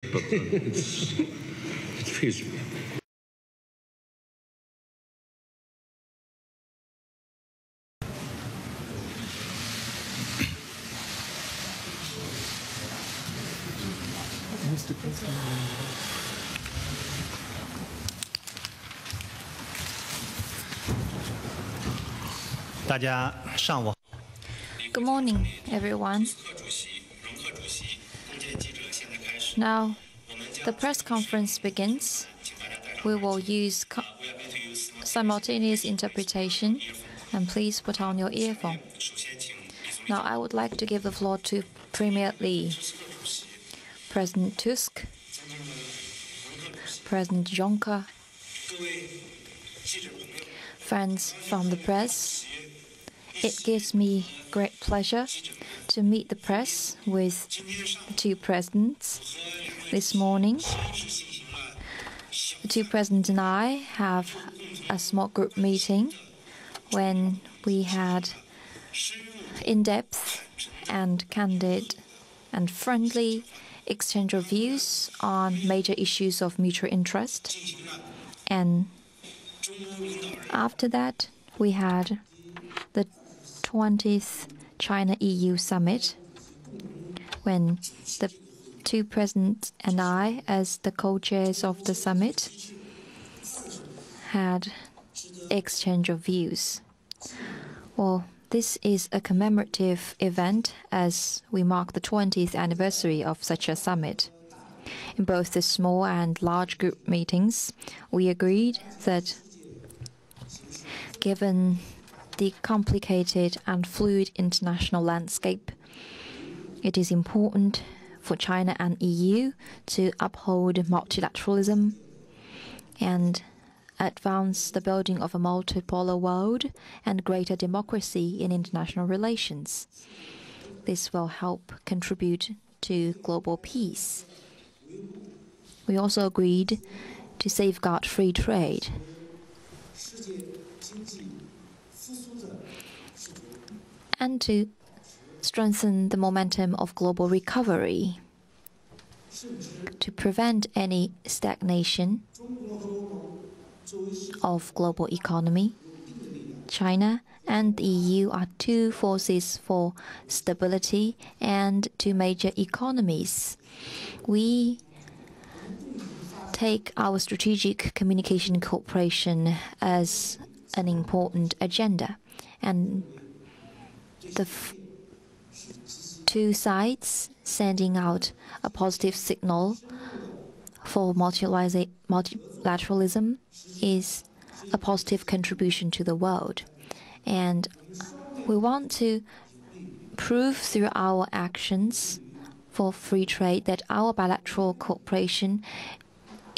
but it's feasible. Mr. President. Good morning, everyone. Now, the press conference begins. We will use simultaneous interpretation, and please put on your earphone. Now, I would like to give the floor to Premier Li, President Tusk, President Juncker, friends from the press. It gives me great pleasure to meet the press with the two presidents this morning. The two presidents and I have a small group meeting when we had in-depth and candid and friendly exchange of views on major issues of mutual interest. And after that, we had the 20th China-EU summit, when the two presidents and I, as the co-chairs of the summit, had exchange of views. Well, this is a commemorative event as we mark the 20th anniversary of such a summit. In both the small and large group meetings, we agreed that given the complicated and fluid international landscape, it is important for China and EU to uphold multilateralism and advance the building of a multipolar world and greater democracy in international relations. This will help contribute to global peace. We also agreed to safeguard free trade and to strengthen the momentum of global recovery, to prevent any stagnation of global economy. China and the EU are two forces for stability and two major economies. We take our strategic communication cooperation as an important agenda, and the two sides sending out a positive signal for multilateralism is a positive contribution to the world. And we want to prove through our actions for free trade that our bilateral cooperation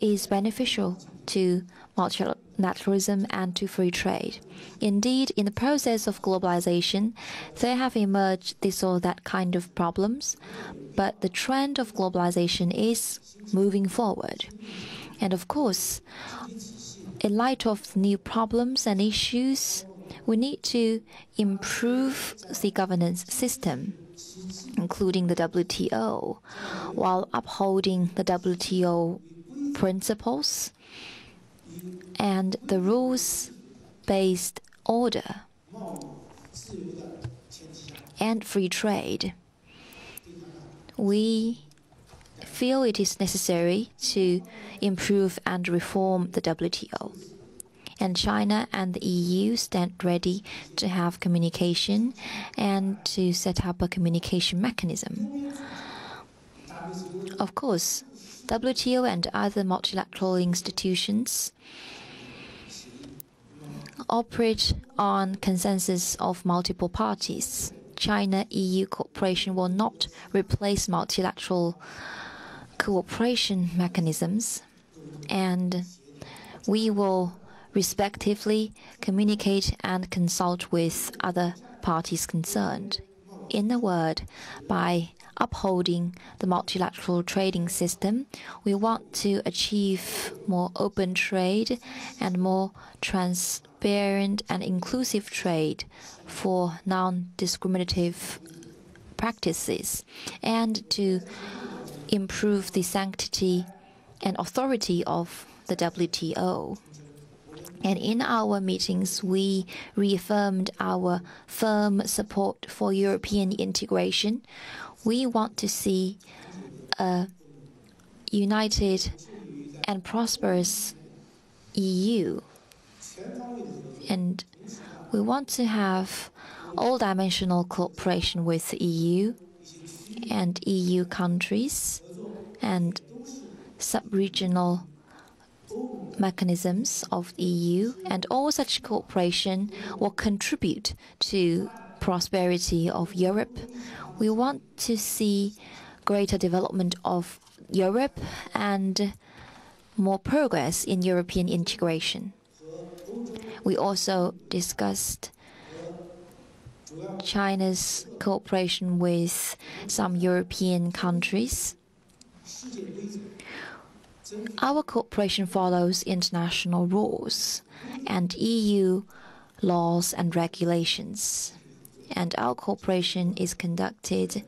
is beneficial to multilateralism and to free trade. Indeed, in the process of globalization, there have emerged this or that kind of problems, but the trend of globalization is moving forward. And of course, in light of new problems and issues, we need to improve the governance system, including the WTO, while upholding the WTO principles and the rules-based order and free trade. We feel it is necessary to improve and reform the WTO. And China and the EU stand ready to have communication and to set up a communication mechanism. Of course, WTO and other multilateral institutions operate on consensus of multiple parties. China-EU cooperation will not replace multilateral cooperation mechanisms, and we will respectively communicate and consult with other parties concerned. In a word, by upholding the multilateral trading system, we want to achieve more open trade and more transparent and inclusive trade for non-discriminative practices, and to improve the sanctity and authority of the WTO. And in our meetings, we reaffirmed our firm support for European integration. We want to see a united and prosperous EU. And we want to have all-dimensional cooperation with the EU and EU countries and sub-regional mechanisms of the EU, and all such cooperation will contribute to prosperity of Europe. We want to see greater development of Europe and more progress in European integration. We also discussed China's cooperation with some European countries. Our cooperation follows international rules and EU laws and regulations, and our cooperation is conducted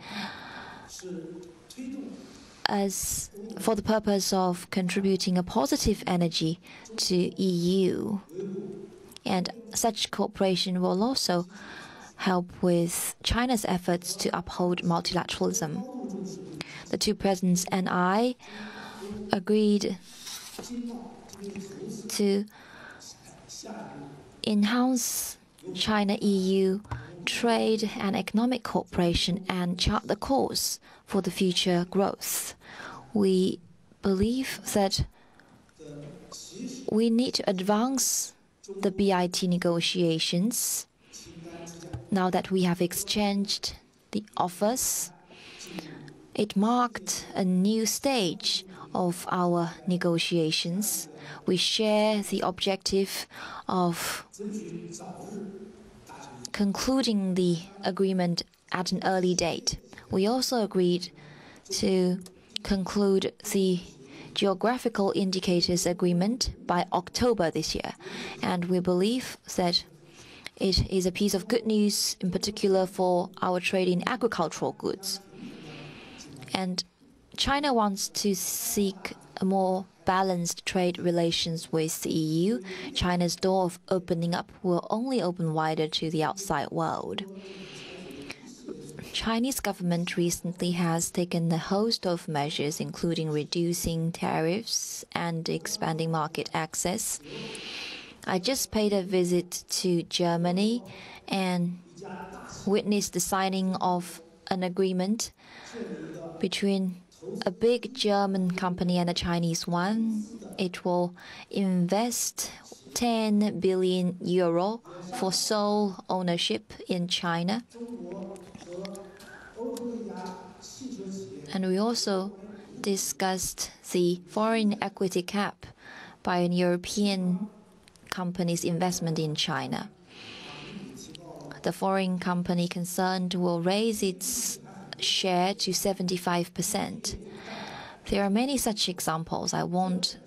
as for the purpose of contributing a positive energy to EU. And such cooperation will also help with China's efforts to uphold multilateralism. The two presidents and I agreed to enhance China-EU trade and economic cooperation and chart the course for the future growth. We believe that we need to advance the BIT negotiations now that we have exchanged the offers. It marked a new stage of our negotiations. We share the objective of concluding the agreement at an early date. We also agreed to conclude the geographical indicators agreement by October this year, and we believe that it is a piece of good news, in particular for our trade in agricultural goods. And China wants to seek a more balanced trade relations with the EU. China's door of opening up will only open wider to the outside world. Chinese government recently has taken a host of measures, including reducing tariffs and expanding market access. I just paid a visit to Germany and witnessed the signing of an agreement between a big German company and a Chinese one. It will invest 10 billion euro for sole ownership in China. And we also discussed the foreign equity cap by an European company's investment in China. The foreign company concerned will raise its share to 75%. There are many such examples. I won't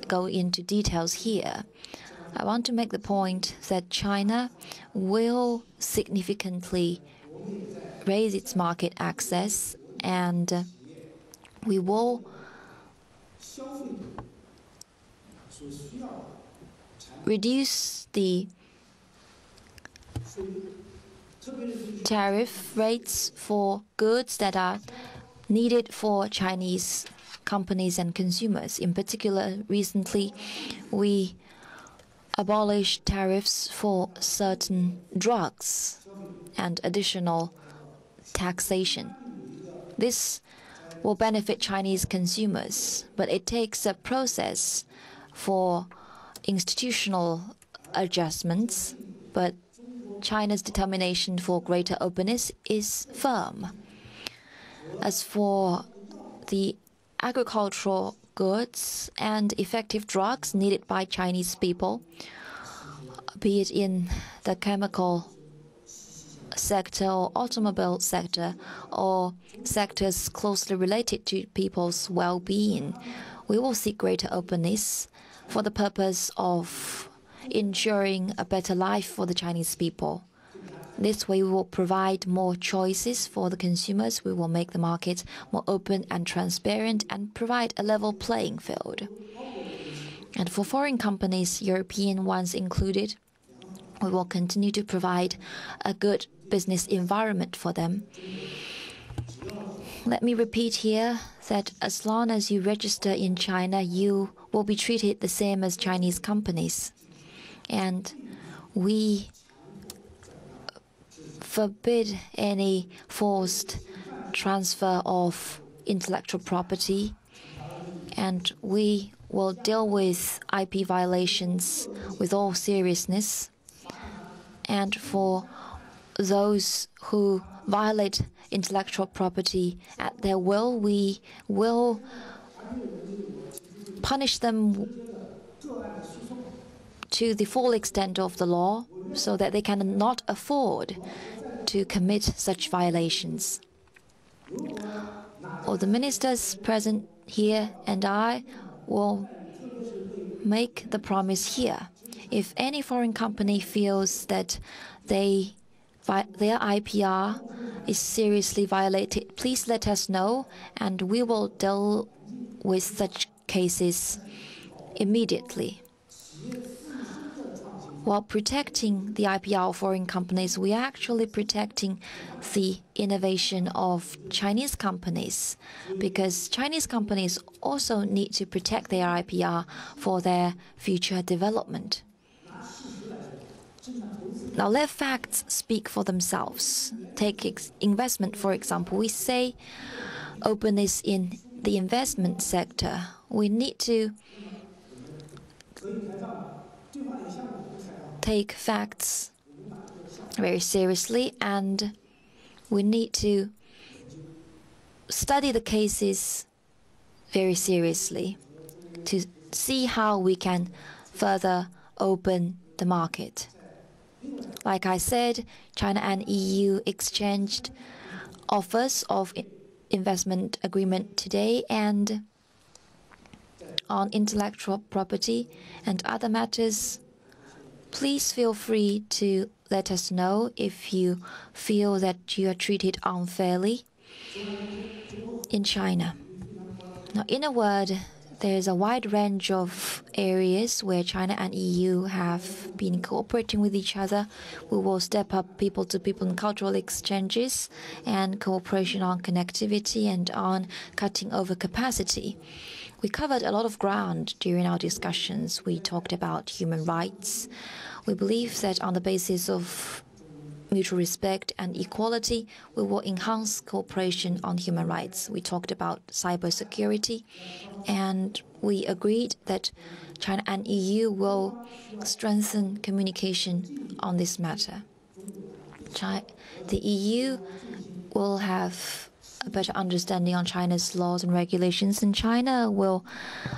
go into details here. I want to make the point that China will significantly raise its market access, and we will reduce the tariff rates for goods that are needed for Chinese companies and consumers. In particular, recently, we abolished tariffs for certain drugs and additional taxation. This will benefit Chinese consumers, but it takes a process for institutional adjustments. But China's determination for greater openness is firm. As for the agricultural goods and effective drugs needed by Chinese people, be it in the chemical sector or automobile sector or sectors closely related to people's well-being, we will seek greater openness for the purpose of ensuring a better life for the Chinese people. This way, we will provide more choices for the consumers. We will make the market more open and transparent and provide a level playing field. And for foreign companies, European ones included, we will continue to provide a good business environment for them. Let me repeat here that as long as you register in China, you will be treated the same as Chinese companies. And we forbid any forced transfer of intellectual property, and we will deal with IP violations with all seriousness. And for those who violate intellectual property at their will, we will punish them to the full extent of the law so that they cannot afford to commit such violations. All the ministers present here and I will make the promise here. If any foreign company feels that their IPR is seriously violated, please let us know, and we will deal with such cases immediately. While protecting the IPR of foreign companies, we are actually protecting the innovation of Chinese companies, because Chinese companies also need to protect their IPR for their future development. Now, let facts speak for themselves. Take investment, for example. We say openness in the investment sector. We need to take facts very seriously, and we need to study the cases very seriously to see how we can further open the market. Like I said, China and EU exchanged offers of investment agreement today, and on intellectual property and other matters, please feel free to let us know if you feel that you are treated unfairly in China. Now, in a word, there is a wide range of areas where China and EU have been cooperating with each other. We will step up people-to-people and cultural exchanges and cooperation on connectivity and on cutting over capacity. We covered a lot of ground during our discussions. We talked about human rights. We believe that on the basis of mutual respect and equality, we will enhance cooperation on human rights. We talked about cybersecurity, and we agreed that China and EU will strengthen communication on this matter. The EU will have a better understanding on China's laws and regulations, and China will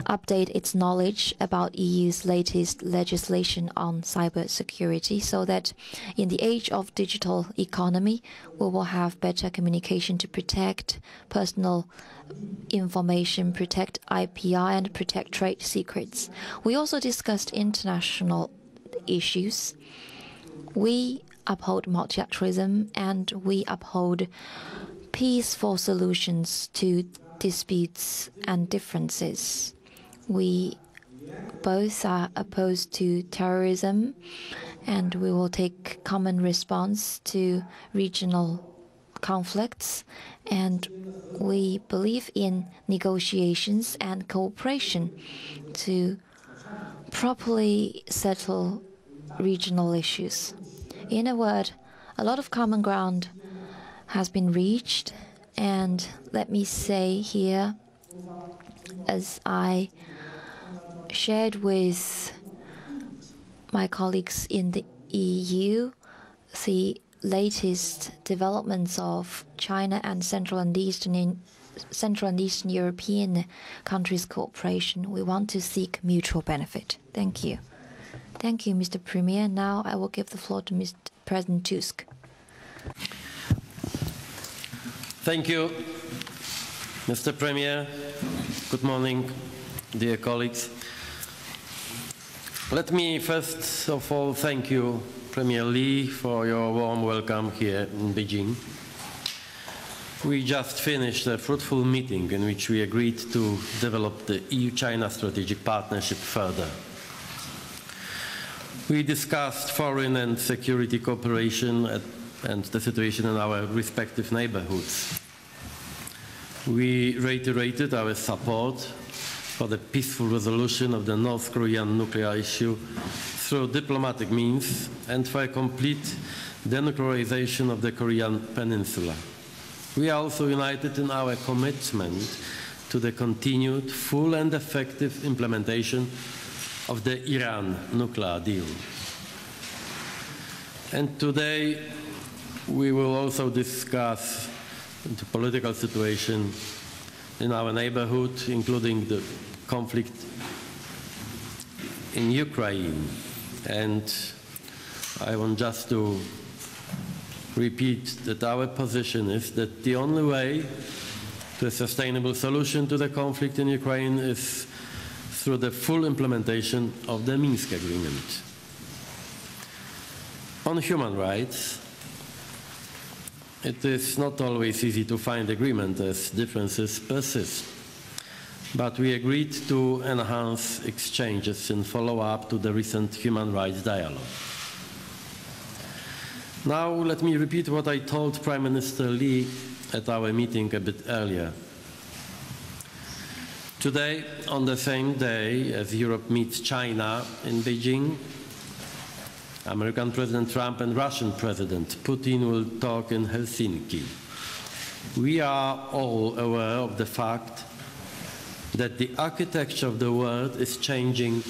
update its knowledge about EU's latest legislation on cybersecurity so that in the age of digital economy, we will have better communication to protect personal information, protect IPR, and protect trade secrets. We also discussed international issues. We uphold multilateralism, and we uphold peaceful solutions to disputes and differences. We both are opposed to terrorism, and we will take common response to regional conflicts, and we believe in negotiations and cooperation to properly settle regional issues. In a word, a lot of common ground has been reached, and let me say here, as I shared with my colleagues in the EU, the latest developments of China and Central and Eastern European countries' cooperation. We want to seek mutual benefit. Thank you. Thank you, Mr. Premier. Now I will give the floor to Mr. President Tusk. Thank you, Mr. Premier. Good morning, dear colleagues. Let me first of all thank you, Premier Li, for your warm welcome here in Beijing. We just finished a fruitful meeting in which we agreed to develop the EU-China strategic partnership further. We discussed foreign and security cooperation and the situation in our respective neighborhoods. We reiterated our support for the peaceful resolution of the North Korean nuclear issue through diplomatic means and for a complete denuclearization of the Korean peninsula. We are also united in our commitment to the continued full and effective implementation of the Iran nuclear deal. And today we will also discuss the political situation in our neighborhood, including the conflict in Ukraine. And I want just to repeat that our position is that the only way to a sustainable solution to the conflict in Ukraine is through the full implementation of the Minsk Agreement. On human rights, it is not always easy to find agreement as differences persist, but we agreed to enhance exchanges in follow-up to the recent human rights dialogue. Now let me repeat what I told Prime Minister Li at our meeting a bit earlier. Today, on the same day as Europe meets China in Beijing, American President Trump and Russian President Putin will talk in Helsinki. We are all aware of the fact that the architecture of the world is changing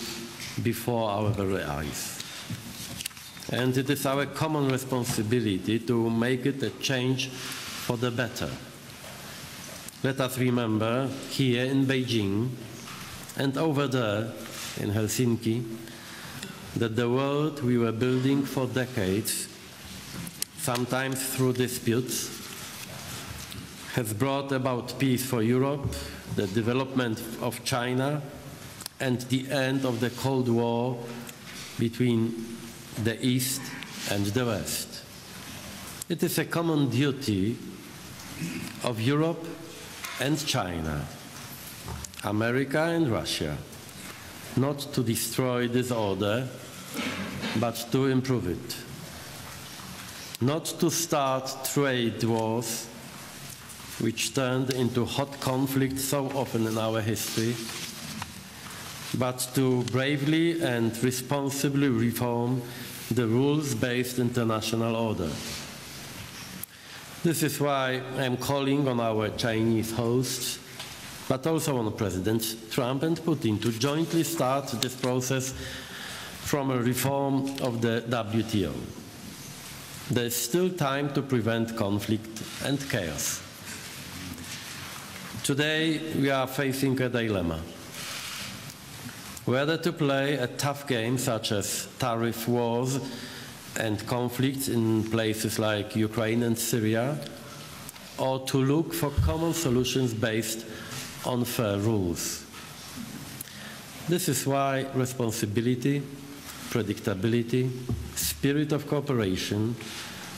before our very eyes. And it is our common responsibility to make it a change for the better. Let us remember here in Beijing and over there in Helsinki that the world we were building for decades, sometimes through disputes, has brought about peace for Europe, the development of China, and the end of the Cold War between the East and the West. It is a common duty of Europe and China, America and Russia, not to destroy this order, but to improve it. Not to start trade wars, which turned into hot conflict so often in our history, but to bravely and responsibly reform the rules-based international order. This is why I'm calling on our Chinese hosts, but also on President Trump and Putin, to jointly start this process from a reform of the WTO. There is still time to prevent conflict and chaos. Today, we are facing a dilemma. Whether to play a tough game such as tariff wars and conflicts in places like Ukraine and Syria, or to look for common solutions based on fair rules. This is why responsibility, predictability, spirit of cooperation,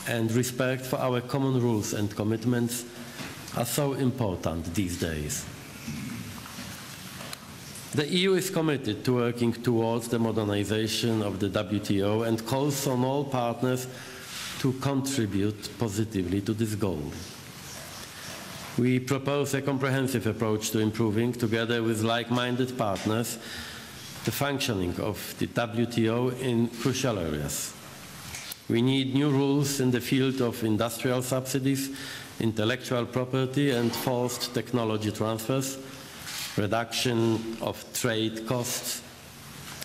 and respect for our common rules and commitments are so important these days. The EU is committed to working towards the modernization of the WTO and calls on all partners to contribute positively to this goal. We propose a comprehensive approach to improving, together with like-minded partners, the functioning of the WTO in crucial areas. We need new rules in the field of industrial subsidies, intellectual property and forced technology transfers, reduction of trade costs,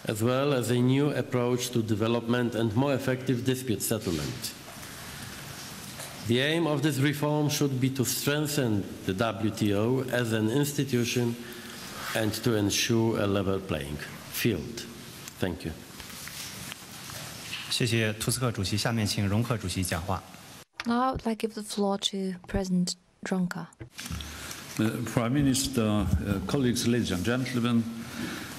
as well as a new approach to development and more effective dispute settlement. The aim of this reform should be to strengthen the WTO as an institution and to ensure a level playing field. Thank you. 谢谢图斯克主席，下面请容克主席讲话。 Now I would like to give the floor to President Juncker. Prime Minister, colleagues, ladies and gentlemen,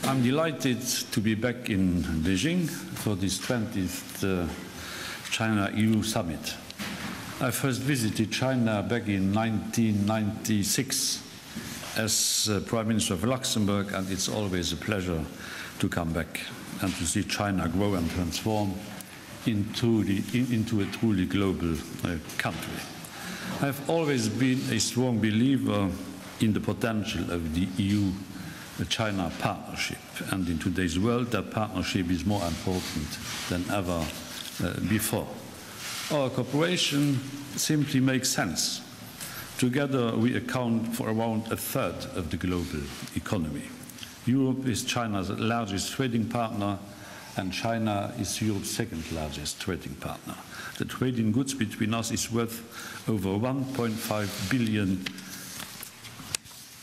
I'm delighted to be back in Beijing for this 20th China-EU summit. I first visited China back in 1996 as Prime Minister of Luxembourg, and it's always a pleasure to come back and to see China grow and transform into a truly global country. I've always been a strong believer in the potential of the EU-China partnership, and in today's world that partnership is more important than ever before. Our cooperation simply makes sense. Together we account for around a third of the global economy. Europe is China's largest trading partner, and China is Europe's second largest trading partner. The trade in goods between us is worth over 1.5 billion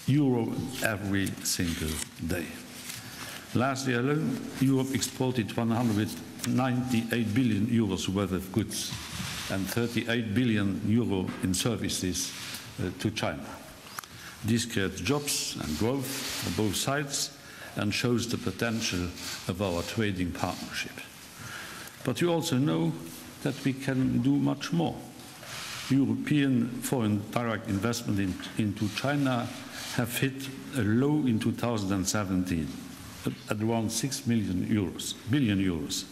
euro every single day. Last year alone, Europe exported 198 billion euros worth of goods and 38 billion euro in services to China. This creates jobs and growth on both sides and shows the potential of our trading partnership. But you also know that we can do much more. European foreign direct investment into China have hit a low in 2017 at around 6 billion euros.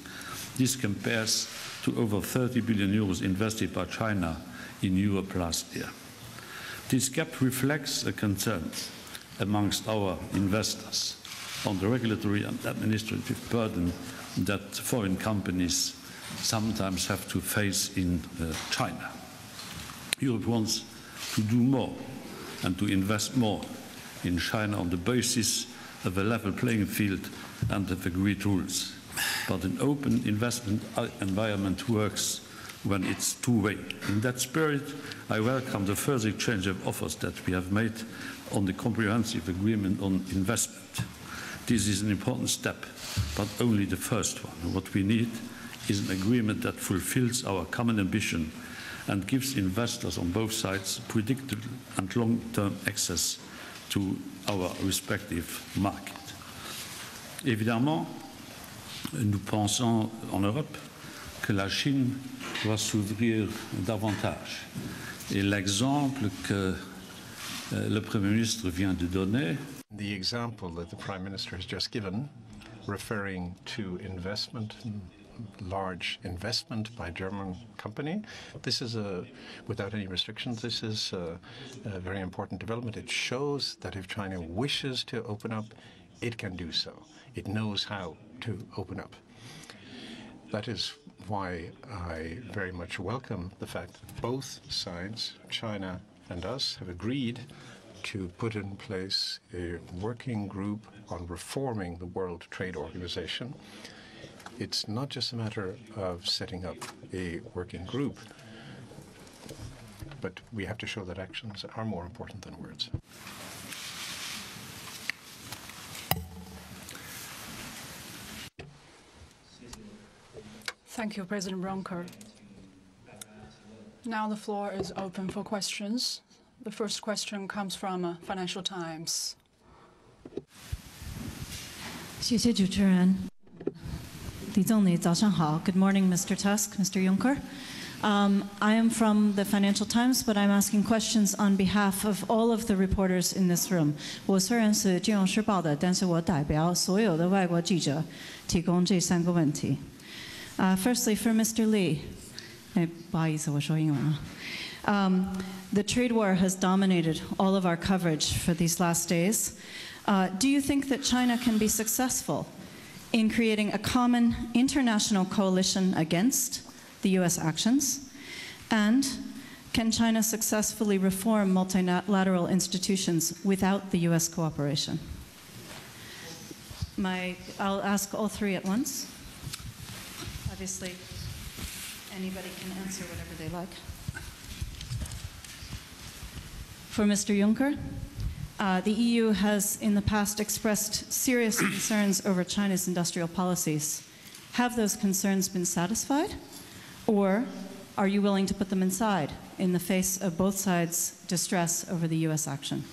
This compares to over 30 billion euros invested by China in Europe last year. This gap reflects a concern amongst our investors on the regulatory and administrative burden that foreign companies sometimes have to face in China. Europe wants to do more and to invest more in China on the basis of a level playing field and of agreed rules. But an open investment environment works when it's two-way. In that spirit, I welcome the further exchange of offers that we have made on the comprehensive agreement on investment. This is an important step, but only the first one. What we need is an agreement that fulfills our common ambition and gives investors on both sides predictable and long-term access to our respective market. Évidemment, nous pensons en Europe que la Chine doit s'ouvrir davantage. Et l'exemple que le Premier ministre vient de donner, the example that the Prime Minister has just given, referring to investment, large investment by a German company, this is without any restrictions, this is a very important development. It shows that if China wishes to open up, it can do so. It knows how to open up. That is why I very much welcome the fact that both sides, China and us, have agreed to put in place a working group on reforming the World Trade Organization. It's not just a matter of setting up a working group, but we have to show that actions are more important than words. Thank you, President Juncker. Now the floor is open for questions. The first question comes from Financial Times. 谢谢主持人。李总理，早上好。Good morning, Mr. Tusk, Mr. Juncker. I am from the Financial Times, but I'm asking questions on behalf of all of the reporters in this room. 我虽然是《金融时报》的，但是我代表所有的外国记者提供这3个问题。Firstly, for Mr. Lee. 不好意思，我说英文啊。The trade war has dominated all of our coverage for these last days. Do you think that China can be successful in creating a common international coalition against the U.S. actions? And can China successfully reform multilateral institutions without the U.S. cooperation? I'll ask all 3 at once. Obviously, anybody can answer whatever they like. For Mr. Juncker, the EU has in the past expressed serious concerns over China's industrial policies. Have those concerns been satisfied? Or are you willing to put them aside in the face of both sides' distress over the US action?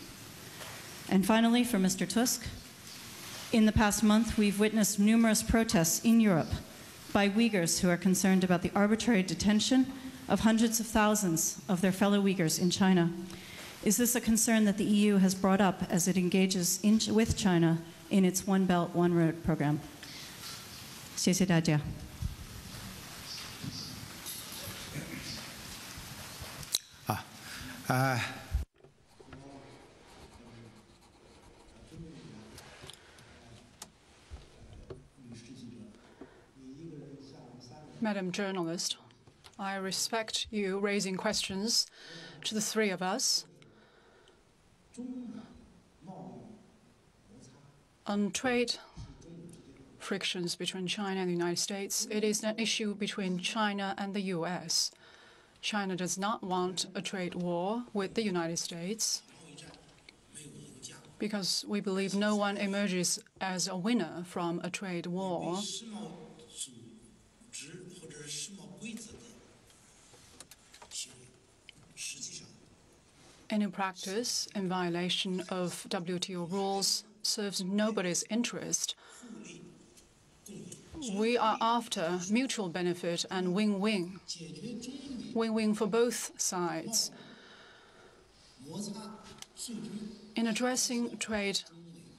And finally, for Mr. Tusk, in the past month, we've witnessed numerous protests in Europe by Uyghurs who are concerned about the arbitrary detention of hundreds of thousands of their fellow Uyghurs in China. Is this a concern that the EU has brought up as it engages with China in its One Belt, One Road program? 谢谢大家。Madam Journalist, I respect you raising questions to the three of us. On trade frictions between China and the United States, it is an issue between China and the US. China does not want a trade war with the United States because we believe no one emerges as a winner from a trade war. Any practice in violation of WTO rules serves nobody's interest. We are after mutual benefit and win-win. Win-win for both sides. In addressing trade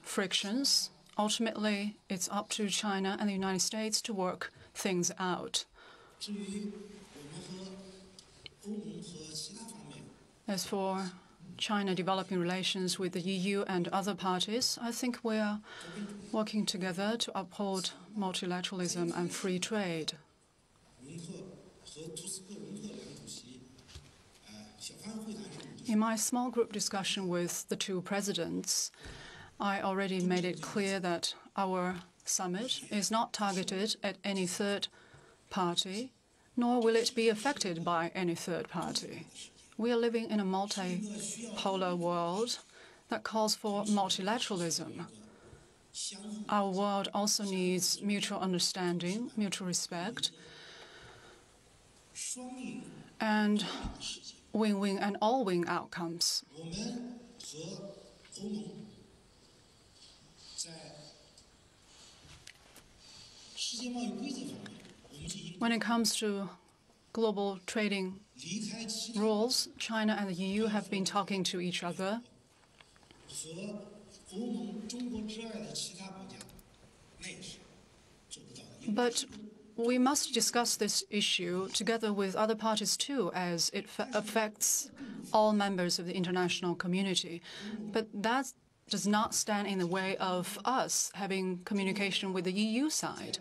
frictions, ultimately it's up to China and the United States to work things out. As for China developing relations with the EU and other parties, I think we are working together to uphold multilateralism and free trade. In my small group discussion with the two presidents, I already made it clear that our summit is not targeted at any third party, nor will it be affected by any third party. We are living in a multipolar world that calls for multilateralism. Our world also needs mutual understanding, mutual respect, and win-win and all-win outcomes. When it comes to global trading rules, China and the EU have been talking to each other. But we must discuss this issue together with other parties too, as it affects all members of the international community. But that does not stand in the way of us having communication with the EU side.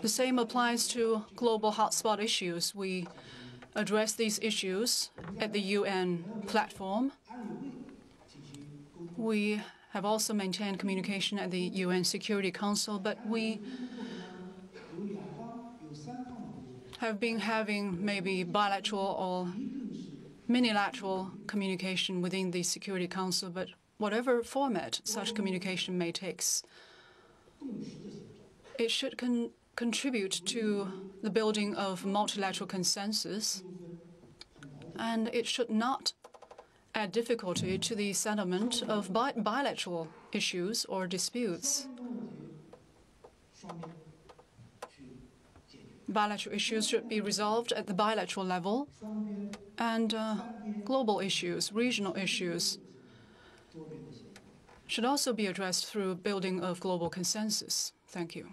The same applies to global hotspot issues. We address these issues at the UN platform. We have also maintained communication at the UN Security Council, but we have been having maybe bilateral or minilateral communication within the Security Council, but whatever format such communication may take, it should contribute to the building of multilateral consensus, and it should not add difficulty to the settlement of bilateral issues or disputes. Bilateral issues should be resolved at the bilateral level, and global issues, regional issues, should also be addressed through building of global consensus. Thank you.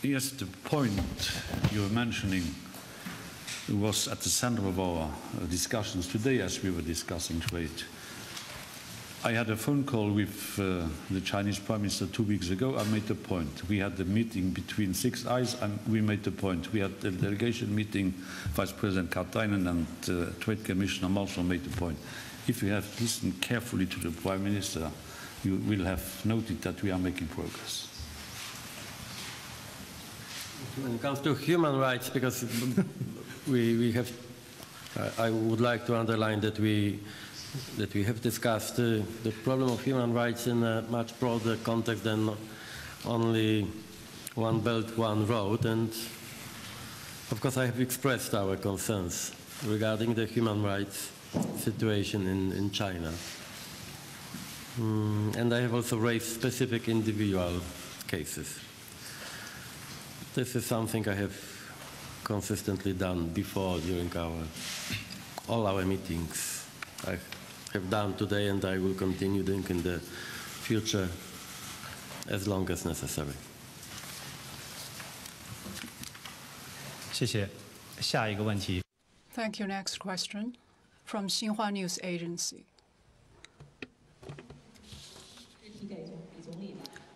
Yes, the point you were mentioning was at the center of our discussions today as we were discussing trade. I had a phone call with the Chinese Prime Minister 2 weeks ago. I made the point. We had the meeting between Six Eyes and we made the point. We had the delegation meeting, Vice President Katainen and Trade Commissioner Malmström made the point. If you have listened carefully to the Prime Minister, you will have noted that we are making progress. When it comes to human rights, because we have, I would like to underline that we have discussed the problem of human rights in a much broader context than only One Belt, One Road. And of course, I have expressed our concerns regarding the human rights situation in China. And I have also raised specific individual cases. This is something I have consistently done before during all our meetings. I have done today and I will continue doing in the future as long as necessary. 谢谢。下一个问题。 Thank you. Next question from Xinhua News Agency.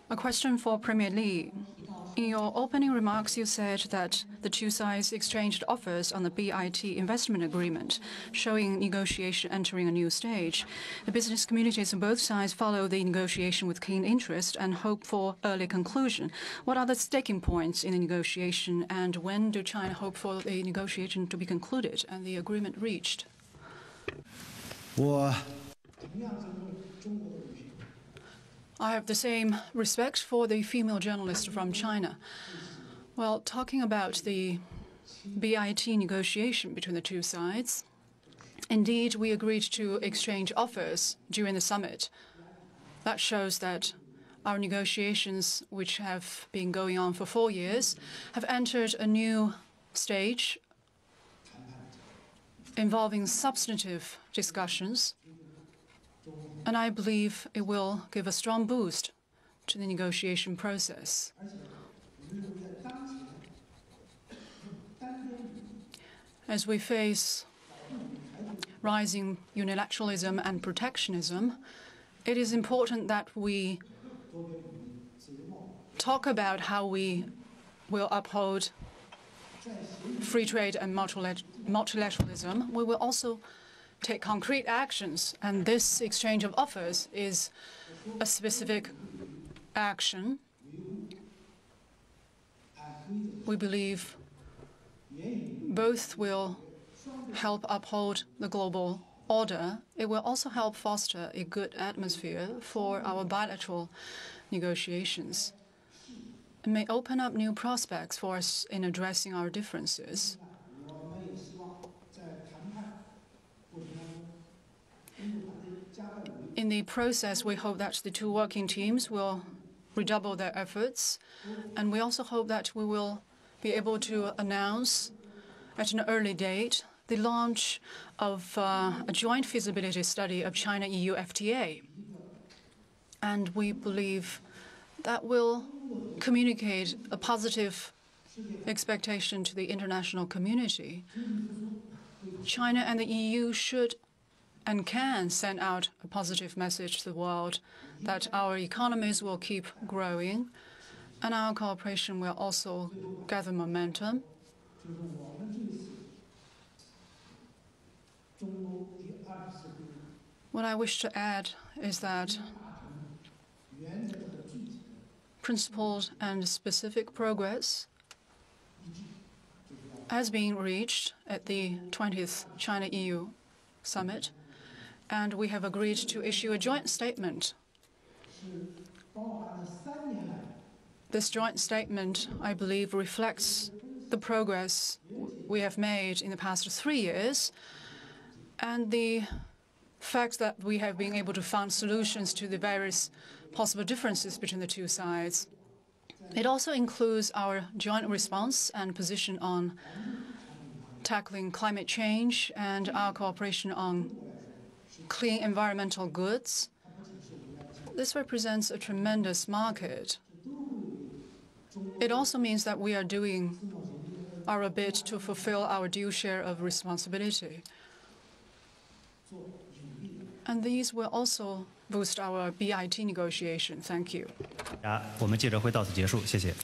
A question for Premier Li. In your opening remarks, you said that the two sides exchanged offers on the BIT investment agreement, showing negotiation entering a new stage. The business communities on both sides follow the negotiation with keen interest and hope for early conclusion. What are the sticking points in the negotiation, and when do China hope for the negotiation to be concluded and the agreement reached? I have the same respect for the female journalist from China. Well, talking about the BIT negotiation between the two sides, indeed, we agreed to exchange offers during the summit. That shows that our negotiations, which have been going on for 4 years, have entered a new stage involving substantive discussions. And I believe it will give a strong boost to the negotiation process. As we face rising unilateralism and protectionism, it is important that we talk about how we will uphold free trade and multilateralism. We will also take concrete actions, and this exchange of offers is a specific action. We believe both will help uphold the global order. It will also help foster a good atmosphere for our bilateral negotiations. It may open up new prospects for us in addressing our differences. In the process, we hope that the two working teams will redouble their efforts, and we also hope that we will be able to announce at an early date the launch of a joint feasibility study of China-EU FTA. And we believe that will communicate a positive expectation to the international community. China and the EU should and can send out a positive message to the world that our economies will keep growing and our cooperation will also gather momentum. What I wish to add is that principled and specific progress has been reached at the 20th China-EU summit, and we have agreed to issue a joint statement. This joint statement, I believe, reflects the progress we have made in the past 3 years and the fact that we have been able to find solutions to the various possible differences between the two sides. It also includes our joint response and position on tackling climate change and our cooperation on clean environmental goods. This represents a tremendous market. It also means that we are doing our bit to fulfill our due share of responsibility. And these will also boost our BIT negotiation. Thank you. 我们记者会到此结束，谢谢。